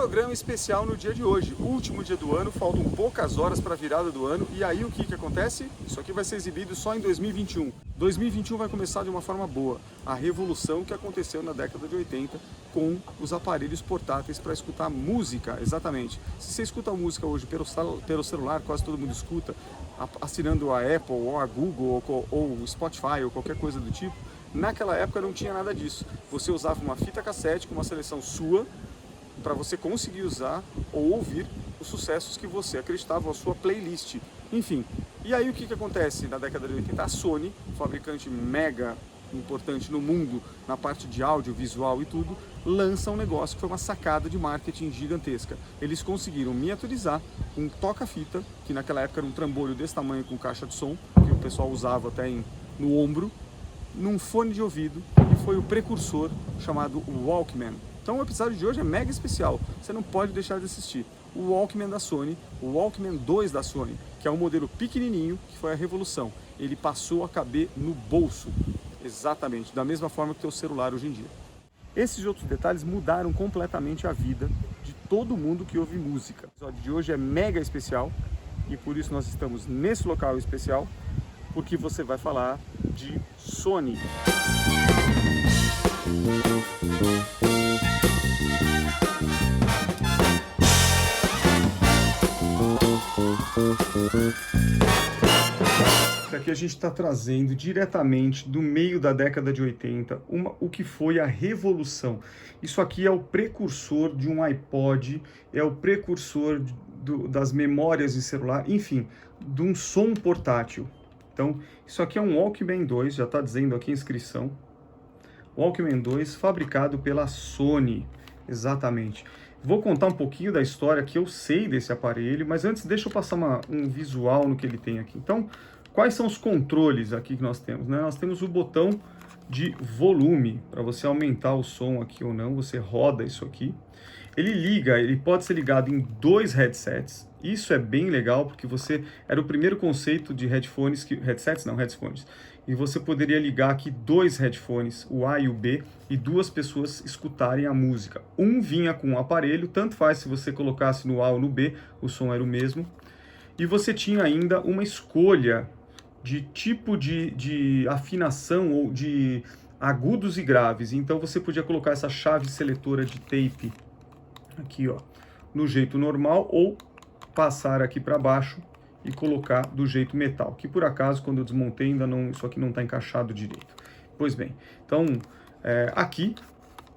programa especial no dia de hoje, último dia do ano, faltam poucas horas para a virada do ano, e aí o que acontece? Isso aqui vai ser exibido só em 2021. 2021 vai começar de uma forma boa, a revolução que aconteceu na década de 80 com os aparelhos portáteis para escutar música, exatamente. Se você escuta música hoje pelo celular, quase todo mundo escuta, assinando a Apple, ou a Google, ou o Spotify, ou qualquer coisa do tipo, naquela época não tinha nada disso. Você usava uma fita cassete com uma seleção sua, para você conseguir usar ou ouvir os sucessos que você acreditava, a sua playlist. Enfim, e aí o que acontece na década de 80? A Sony, fabricante mega importante no mundo na parte de áudio, visual e tudo, lança um negócio que foi uma sacada de marketing gigantesca. Eles conseguiram miniaturizar um toca-fita, que naquela época era um trambolho desse tamanho com caixa de som, que o pessoal usava até no ombro, num fone de ouvido, e foi o precursor chamado Walkman. Então o episódio de hoje é mega especial, você não pode deixar de assistir. O Walkman da Sony, o Walkman 2 da Sony, que é um modelo pequenininho, que foi a revolução. Ele passou a caber no bolso, exatamente, da mesma forma que o teu celular hoje em dia. Esses outros detalhes mudaram completamente a vida de todo mundo que ouve música. O episódio de hoje é mega especial, e por isso nós estamos nesse local especial, porque você vai falar de Sony. Aqui a gente está trazendo diretamente do meio da década de 80 o que foi a revolução. Isso aqui é o precursor de um iPod, é o precursor das memórias de celular, enfim, de um som portátil. Então, isso aqui é um Walkman 2, já está dizendo aqui a inscrição. Walkman 2, fabricado pela Sony, exatamente. Vou contar um pouquinho da história que eu sei desse aparelho, mas antes deixa eu passar um visual no que ele tem aqui. Então, quais são os controles aqui que nós temos, né? Nós temos o botão de volume, para você aumentar o som aqui ou não, você roda isso aqui. Ele pode ser ligado em dois headsets. Isso é bem legal, porque era o primeiro conceito de headphones, headphones. E você poderia ligar aqui dois headphones, o A e o B, e duas pessoas escutarem a música. Um vinha com um aparelho, tanto faz se você colocasse no A ou no B, o som era o mesmo. E você tinha ainda uma escolha de tipo de afinação ou de agudos e graves. Então você podia colocar essa chave seletora de tape aqui, ó, no jeito normal, ou passar aqui para baixo e colocar do jeito metal, que por acaso quando eu desmontei isso aqui não está encaixado direito. Pois bem, então aqui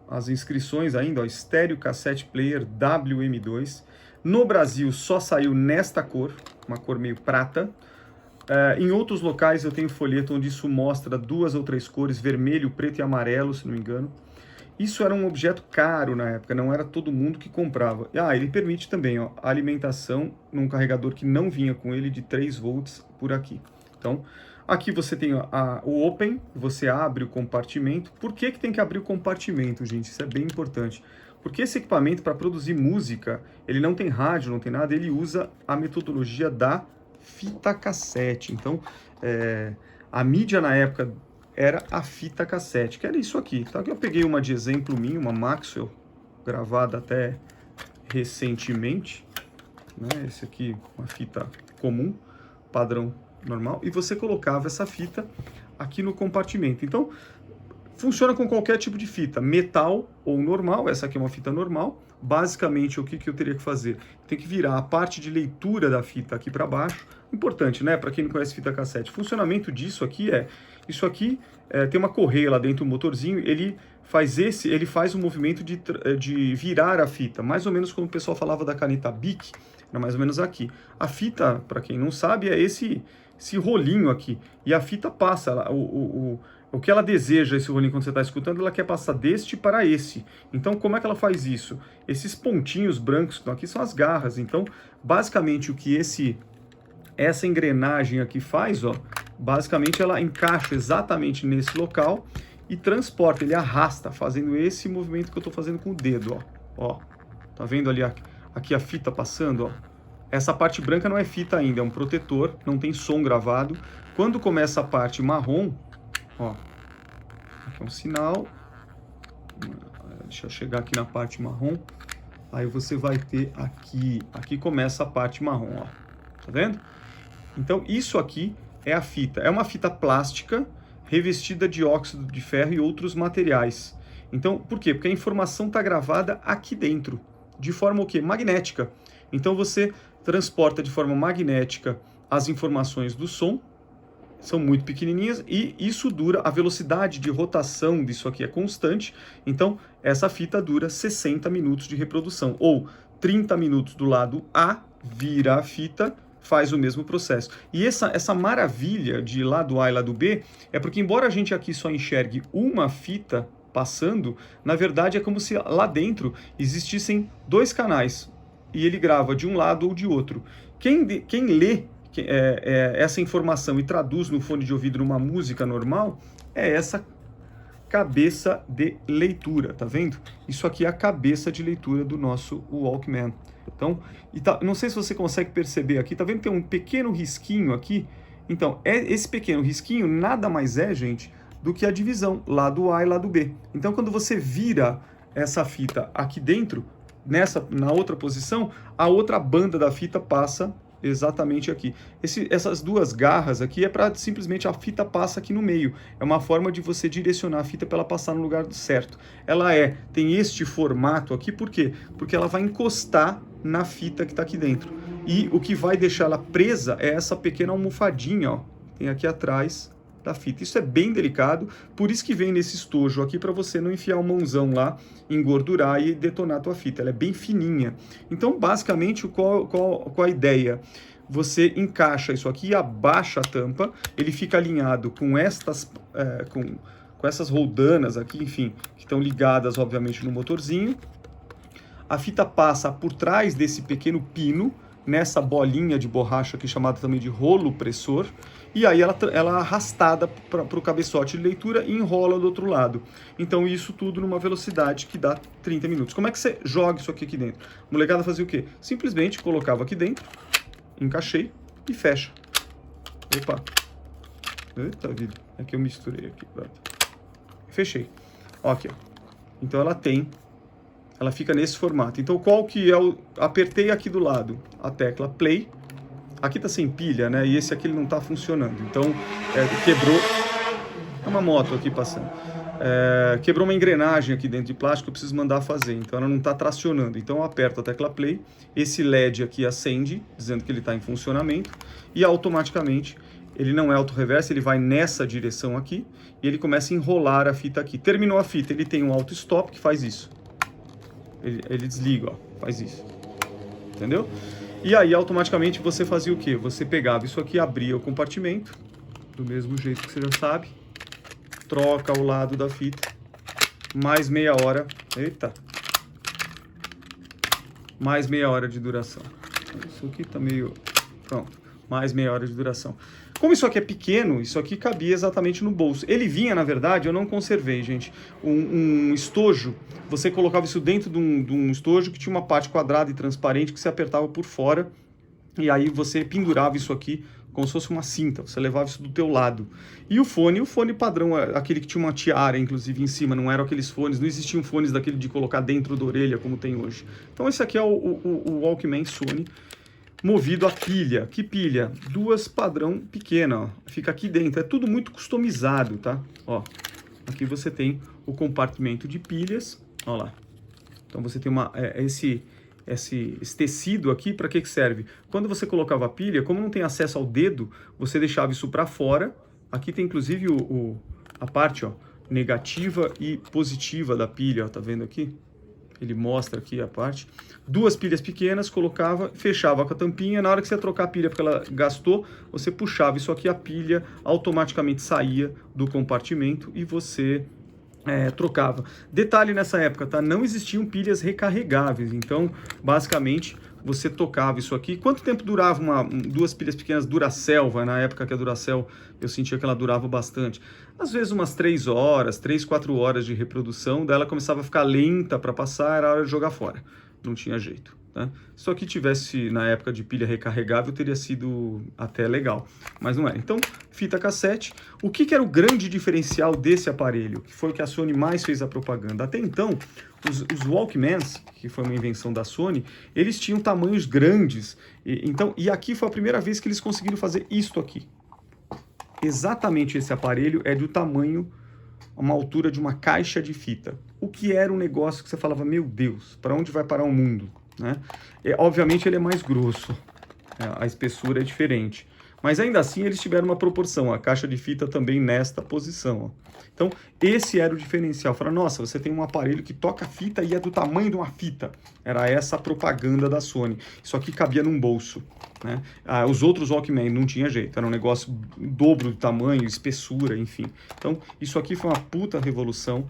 as inscrições ainda, ó, Stereo Cassette Player WM2. No Brasil só saiu nesta cor, uma cor meio prata. Em outros locais eu tenho folheto onde isso mostra duas ou três cores, vermelho, preto e amarelo, se não me engano. Isso era um objeto caro na época, não era todo mundo que comprava. Ele permite também, ó, a alimentação num carregador que não vinha com ele de 3 volts por aqui. Então, aqui você tem o Open, você abre o compartimento. Por que tem que abrir o compartimento, gente? Isso é bem importante. Porque esse equipamento, para produzir música, ele não tem rádio, não tem nada, ele usa a metodologia da fita cassete. Então, a mídia na época era a fita cassete, que era isso aqui. Tá? Eu peguei uma de exemplo minha, uma Maxwell, gravada até recentemente, né? Esse aqui, uma fita comum, padrão normal, e você colocava essa fita aqui no compartimento. Então, funciona com qualquer tipo de fita, metal ou normal. Essa aqui é uma fita normal. Basicamente, o que eu teria que fazer? Tem que virar a parte de leitura da fita aqui para baixo. Importante, né? Para quem não conhece fita cassete. O funcionamento disso aqui isso aqui tem uma correia lá dentro, um motorzinho, ele faz o movimento de virar a fita, mais ou menos como o pessoal falava da caneta Bic, era mais ou menos aqui. A fita, para quem não sabe, é esse rolinho aqui, e a fita passa, o que ela deseja, esse rolinho, quando você está escutando, ela quer passar deste para esse. Então, como é que ela faz isso? Esses pontinhos brancos que estão aqui são as garras. Então, basicamente, o que essa engrenagem aqui faz, ó, basicamente ela encaixa exatamente nesse local e transporta, ele arrasta, fazendo esse movimento que eu estou fazendo com o dedo, ó. Tá vendo ali aqui a fita passando, ó? Essa parte branca não é fita ainda, é um protetor, não tem som gravado. Quando começa a parte marrom, ó, aqui é um sinal, deixa eu chegar aqui na parte marrom, Aí você vai ter aqui começa a parte marrom, ó. Tá vendo? Então isso aqui é a fita. É uma fita plástica revestida de óxido de ferro e outros materiais. Então, por quê? Porque a informação está gravada aqui dentro, de forma o quê? Magnética. Então você transporta de forma magnética as informações do som, são muito pequenininhas, e isso dura, a velocidade de rotação disso aqui é constante, então essa fita dura 60 minutos de reprodução, ou 30 minutos do lado A, vira a fita, faz o mesmo processo. E essa maravilha de lado A e lado B é porque, embora a gente aqui só enxergue uma fita passando, na verdade é como se lá dentro existissem dois canais, e ele grava de um lado ou de outro. Quem lê essa informação e traduz no fone de ouvido numa música normal, é essa cabeça de leitura, tá vendo? Isso aqui é a cabeça de leitura do nosso Walkman. Então, não sei se você consegue perceber aqui, tá vendo que tem um pequeno risquinho aqui? Então, esse pequeno risquinho nada mais é, gente, do que a divisão, lado A e lado B. Então, quando você vira essa fita aqui dentro, na outra posição, a outra banda da fita passa exatamente aqui. Essas duas garras aqui é para simplesmente a fita passa aqui no meio. É uma forma de você direcionar a fita para ela passar no lugar certo. Ela tem este formato aqui, por quê? Porque ela vai encostar na fita que está aqui dentro. E o que vai deixar ela presa é essa pequena almofadinha, ó, tem aqui atrás da fita. Isso é bem delicado, por isso que vem nesse estojo aqui para você não enfiar o mãozão lá, engordurar e detonar a tua fita. Ela é bem fininha. Então, basicamente, qual a ideia? Você encaixa isso aqui, abaixa a tampa, ele fica alinhado com com essas roldanas aqui, enfim, que estão ligadas, obviamente, no motorzinho. A fita passa por trás desse pequeno pino, nessa bolinha de borracha aqui chamada também de rolo pressor, e aí ela é arrastada para o cabeçote de leitura e enrola do outro lado. Então isso tudo numa velocidade que dá 30 minutos. Como é que você joga isso aqui dentro? A molecada fazia o quê? Simplesmente colocava aqui dentro, encaixei e fecha. Opa! Eita vida, é que eu misturei aqui. Fechei. Ó, aqui, ó. Então ela fica nesse formato. Então qual que é apertei aqui do lado a tecla play. Aqui tá sem pilha, né? E esse aqui ele não tá funcionando. Então quebrou. É uma moto aqui passando. Quebrou uma engrenagem aqui dentro de plástico, eu preciso mandar fazer. Então ela não tá tracionando. Então eu aperto a tecla play. Esse LED aqui acende, dizendo que ele está em funcionamento. E automaticamente ele não é auto-reverse, ele vai nessa direção aqui. E ele começa a enrolar a fita aqui. Terminou a fita, ele tem um auto-stop que faz isso. Ele desliga, ó, faz isso, entendeu? E aí automaticamente você fazia o quê? Você pegava isso aqui, abria o compartimento, do mesmo jeito que você já sabe, troca o lado da fita, mais meia hora, eita, mais meia hora de duração. Isso aqui tá meio, pronto, mais meia hora de duração. Como isso aqui é pequeno, isso aqui cabia exatamente no bolso. Ele vinha, na verdade, eu não conservei, gente, um estojo. Você colocava isso dentro de um estojo que tinha uma parte quadrada e transparente que você apertava por fora. E aí você pendurava isso aqui como se fosse uma cinta. Você levava isso do teu lado. E o fone padrão, aquele que tinha uma tiara, inclusive, em cima. Não eram aqueles fones, não existiam fones daquele de colocar dentro da orelha, como tem hoje. Então esse aqui é o Walkman Sony, movido a pilha. Que pilha? Duas padrão pequena, ó. Fica aqui dentro. É tudo muito customizado, tá? Ó, aqui você tem o compartimento de pilhas. Ó lá. Então você tem esse tecido aqui, para que serve? Quando você colocava a pilha, como não tem acesso ao dedo, você deixava isso para fora. Aqui tem inclusive a parte, ó, negativa e positiva da pilha, ó, tá vendo aqui? Ele mostra aqui a parte. Duas pilhas pequenas, colocava, fechava com a tampinha. Na hora que você ia trocar a pilha porque ela gastou, você puxava isso aqui, a pilha automaticamente saía do compartimento e você trocava. Detalhe nessa época, tá? Não existiam pilhas recarregáveis. Então, basicamente, você tocava isso aqui. Quanto tempo durava duas pilhas pequenas Duracell? Na época que a Duracell, eu sentia que ela durava bastante. Às vezes umas 3 horas, 3, 4 horas de reprodução. Daí ela começava a ficar lenta para passar, era hora de jogar fora. não tinha jeito. Tá? Se aqui tivesse na época de pilha recarregável, teria sido até legal, mas não é. Então, fita cassete. O que era o grande diferencial desse aparelho? Que foi o que a Sony mais fez a propaganda. Até então, os Walkmans, que foi uma invenção da Sony, eles tinham tamanhos grandes. E aqui foi a primeira vez que eles conseguiram fazer isto aqui. Exatamente esse aparelho é do tamanho, uma altura de uma caixa de fita. O que era um negócio que você falava, meu Deus, para onde vai parar o mundo? Né? Obviamente ele é mais grosso, a espessura é diferente. Mas ainda assim eles tiveram uma proporção, a caixa de fita também nesta posição. Ó. Então esse era o diferencial. Fala, nossa, você tem um aparelho que toca fita e é do tamanho de uma fita. Era essa a propaganda da Sony. Isso aqui cabia num bolso. Né? Os outros Walkman não tinha jeito, era um negócio dobro do tamanho, espessura, enfim. Então isso aqui foi uma puta revolução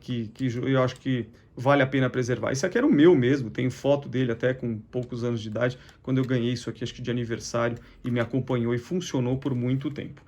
que eu acho que vale a pena preservar. Esse aqui era o meu mesmo, tenho foto dele até com poucos anos de idade, quando eu ganhei isso aqui, acho que de aniversário, e me acompanhou e funcionou por muito tempo.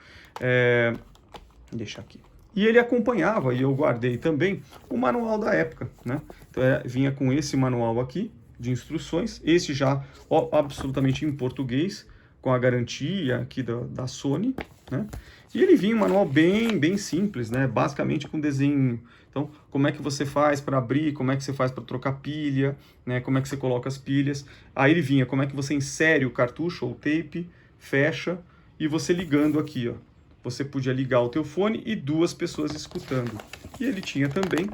Deixa aqui. E ele acompanhava, e eu guardei também, o manual da época, né? Então vinha com esse manual aqui, de instruções, esse já absolutamente em português, com a garantia aqui da Sony, né? E ele vinha um manual bem simples, né? Basicamente com desenho. Então, como é que você faz para abrir, como é que você faz para trocar pilha, né? Como é que você coloca as pilhas. Aí ele vinha como é que você insere o cartucho ou tape, fecha, e você ligando aqui, ó. Você podia ligar o teu fone e duas pessoas escutando. E ele tinha também,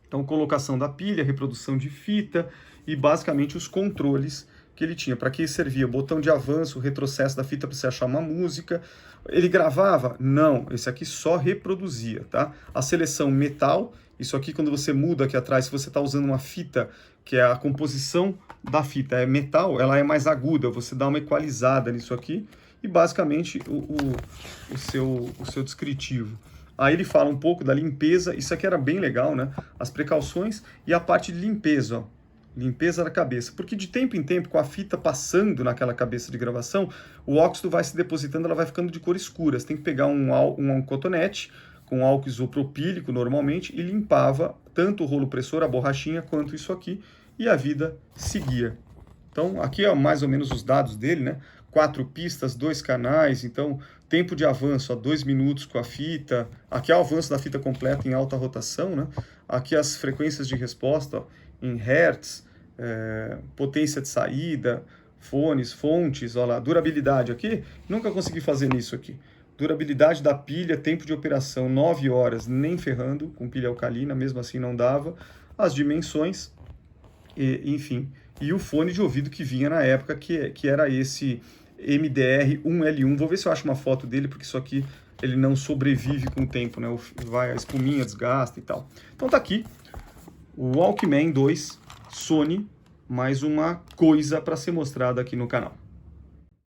então, colocação da pilha, reprodução de fita e basicamente os controles que ele tinha. Para que servia? Botão de avanço, retrocesso da fita para você achar uma música. Ele gravava? Não, esse aqui só reproduzia, tá? A seleção metal, isso aqui quando você muda aqui atrás, se você está usando uma fita, que é a composição da fita é metal, ela é mais aguda, você dá uma equalizada nisso aqui e basicamente o seu descritivo. Aí ele fala um pouco da limpeza, isso aqui era bem legal, né? As precauções e a parte de limpeza, ó. Limpeza da cabeça, porque de tempo em tempo, com a fita passando naquela cabeça de gravação, o óxido vai se depositando, ela vai ficando de cor escura. Você tem que pegar um cotonete com álcool isopropílico normalmente e limpava tanto o rolo pressor, a borrachinha, quanto isso aqui, e a vida seguia. Então, aqui é mais ou menos os dados dele, né? 4 pistas, 2 canais, então tempo de avanço, 2 minutos com a fita. Aqui é o avanço da fita completa em alta rotação, né? Aqui as frequências de resposta, ó, em hertz, potência de saída, fones, fontes, olha lá, durabilidade aqui, nunca consegui fazer nisso aqui. Durabilidade da pilha, tempo de operação, 9 horas, nem ferrando, com pilha alcalina, mesmo assim não dava. As dimensões, enfim. E o fone de ouvido que vinha na época, que era esse MDR-1L1. Vou ver se eu acho uma foto dele, porque isso aqui ele não sobrevive com o tempo, né? A espuminha desgasta e tal. Então tá aqui, o Walkman 2 Sony, mais uma coisa para ser mostrada aqui no canal.